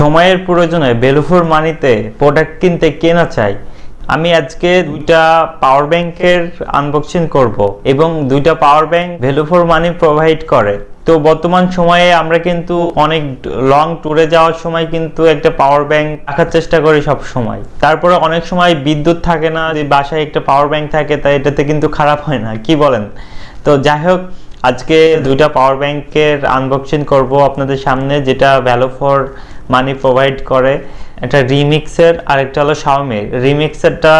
সময়ের প্রয়োজনে value for মানিতে প্রোডাক্ট কিনতে কে না চাই। আমি আজকে দুইটা পাওয়ার ব্যাংকের আনবক্সিং করব এবং দুইটা power bank value for money provide করে। তো বর্তমান সময়ে আমরা কিন্তু অনেক লং ট্যুরে যাওয়ার সময় কিন্তু একটা পাওয়ার ব্যাংক রাখার চেষ্টা করি সব সময়। তারপরে অনেক সময় বিদ্যুৎ থাকে না, যে বাসায় একটা পাওয়ার ব্যাংক থাকে, তাই এটাতে কিন্তু খারাপ হয় না, কি বলেন? তো যাই হোক, আজকে দুইটা পাওয়ার ব্যাংকের আনবক্সিং করব আপনাদের সামনে, যেটা ভ্যালু ফর মানি প্রোভাইড করে। একটা রিমিক্সের আর একটা হলো শাওমির। রিমিক্সেরটা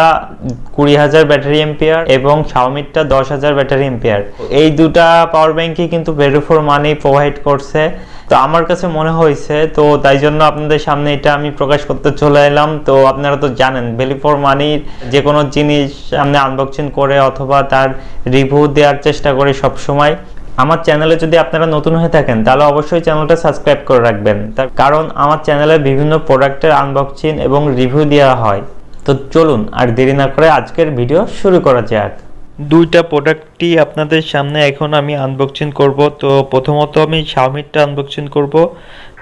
20,000 ব্যাটারি এম্পিয়ার এবং শাওমিরটা 10,000 ব্যাটারি এম্পিয়ার। এই দুটা পাওয়ার ব্যাংকই কিন্তু ভ্যালু ফর মানি প্রোভাইড করছে। তো আমার কাছে মনে হয়েছে, তো তাই জন্য আপনাদের সামনে এটা আমি প্রকাশ করতে চলে এলাম। তো আপনারা তো জানেন ভ্যালু ফর মানির যে কোনো জিনিস সামনে আনবক্সিং করে অথবা তার রিভিউ দেওয়ার চেষ্টা করি সব সময়। আমার চ্যানেলে যদি আপনারা নতুন হয়ে থাকেন তাহলে অবশ্যই চ্যানেলটা সাবস্ক্রাইব করে রাখবেন, তার কারণ আমার চ্যানেলে বিভিন্ন প্রোডাক্টের আনবক্সিং এবং রিভিউ দেওয়া হয়। তো চলুন আর দেরি না করে আজকের ভিডিও শুরু করা যাক। দুইটা প্রোডাক্টই আপনাদের সামনে এখন আমি আনবক্সিং করব। তো প্রথমত আমি শাওমিরটা আনবক্সিং করব।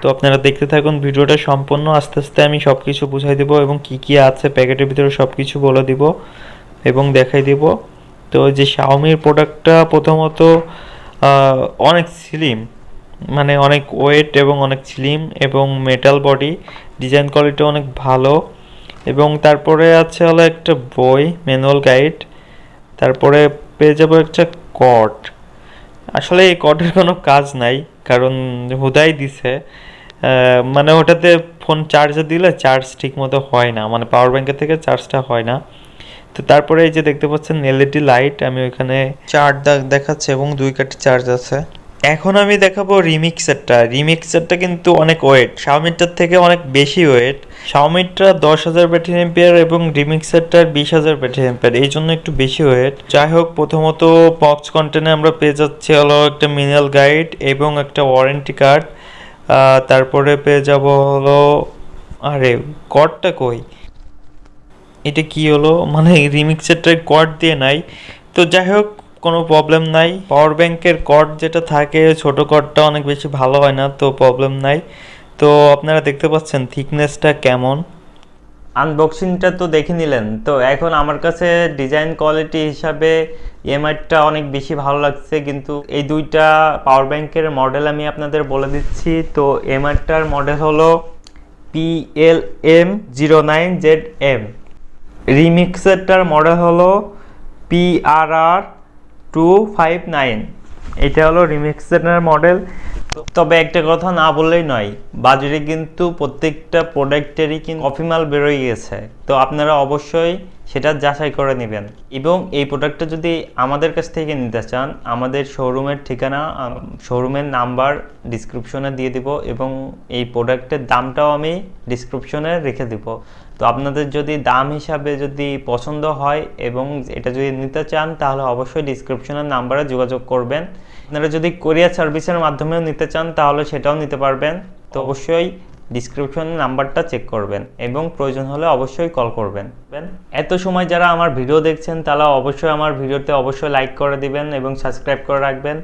তো আপনারা দেখতে থাকুন ভিডিওটা সম্পূর্ণ। আস্তে আস্তে আমি সব কিছু বুঝাই দেবো এবং কি কি আছে প্যাকেটের ভিতরে সব কিছু বলে দিব এবং দেখাই দিব। তো যে শাওমির প্রোডাক্টটা প্রথমত অনেক স্লিম, মানে অনেক ওয়েট এবং অনেক স্লিম এবং মেটাল বডি, ডিজাইন কোয়ালিটি অনেক ভালো। এবং তারপরে আছে হলো একটা বই, ম্যানুয়াল গাইড। তারপরে পেয়ে যাবো একটা কর্ড। আসলে এই কর্ডের কোনো কাজ নাই, কারণ হুদাই দিছে, মানে ওটাতে ফোন চার্জে দিলে চার্জ ঠিক মতো হয় না, মানে পাওয়ার ব্যাংকের থেকে চার্জটা হয় না। তো তারপরে এই যে দেখতে পাচ্ছেন এলইডি লাইট, আমি ওইখানে চার্জ দেখাচ্ছে এবং 2 কাঠি চার্জ আছে। এখন আমি দেখাবো রিমিক্সেরটা। রিমিক্সেরটা কিন্তু অনেক ওয়েট, শাওমিটার থেকে অনেক বেশি ওয়েট। শাওমিটা 10,000 ব্যাটারি এম্পিয়ার এবং রিমিক্সেরটার 20,000 ব্যাটারি এম্পিয়ার, এই জন্য একটু বেশি ওয়েট। যাই হোক, প্রথমত বক্স কন্টেনে আমরা পেয়ে যাচ্ছি হলো একটা ম্যানুয়াল গাইড এবং একটা ওয়ারেন্টি কার্ড। তারপরে পেয়ে যাব হলো, আরে কর্ডটা কই, এটা কি হলো, মানে রিমিক্সেরটাই কর্ড দিয়ে নাই। তো যাই হোক, কোনো প্রবলেম নাই। পাওয়ার ব্যাংকের কর্ড যেটা থাকে ছোট কর্ডটা অনেক বেশি ভালো হয় না, তো প্রবলেম নাই। তো আপনারা দেখতে পাচ্ছেন থিকনেসটা কেমন। আনবক্সিংটা তো দেখে নিলেন। তো এখন আমার কাছে ডিজাইন কোয়ালিটি হিসাবে এমআইটা অনেক বেশি ভালো লাগছে, কিন্তু এই দুইটা পাওয়ার ব্যাংকের মডেল আমি আপনাদের বলে দিচ্ছি। তো এমআইটার মডেল হলো plm09zm। রিমিক্সেরটার মডেল হলো rpp259। এটা হলো রিমিক্সের মডেল। তবে একটা কথা না বললেই নয়, বাজারে কিন্তু প্রত্যেকটা প্রোডাক্টেরই কিন্তু কপি মাল বেরোয় গেছে। তো আপনারা অবশ্যই সেটা যাচাই করে নেবেন। এবং এই প্রোডাক্টটা যদি আমাদের কাছ থেকে নিতে চান, আমাদের শোরুমের ঠিকানা, শোরুমের নাম্বার ডিসক্রিপশনে দিয়ে দিব এবং এই প্রোডাক্টের দামটাও আমি ডিসক্রিপশনে রেখে দিব। তো আপনাদের যদি দাম হিসাবে যদি পছন্দ হয় এবং এটা যদি নিতে চান, তাহলে অবশ্যই ডিসক্রিপশনের নাম্বারে যোগাযোগ করবেন। আপনারা যদি কোরিয়ার সার্ভিসের মাধ্যমেও নিতে চান তাহলে সেটাও নিতে পারবেন। তো অবশ্যই ডিসক্রিপশনের নাম্বারটা চেক করবেন এবং প্রয়োজন হলে অবশ্যই কল করবেন। এত সময় যারা আমার ভিডিও দেখছেন তারা অবশ্যই আমার ভিডিওতে অবশ্যই লাইক করে দিবেন এবং সাবস্ক্রাইব করে রাখবেন।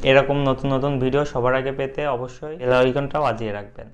এরকম নতুন নতুন ভিডিও সবার আগে পেতে অবশ্যই বেল আইকনটা বাজিয়ে রাখবেন।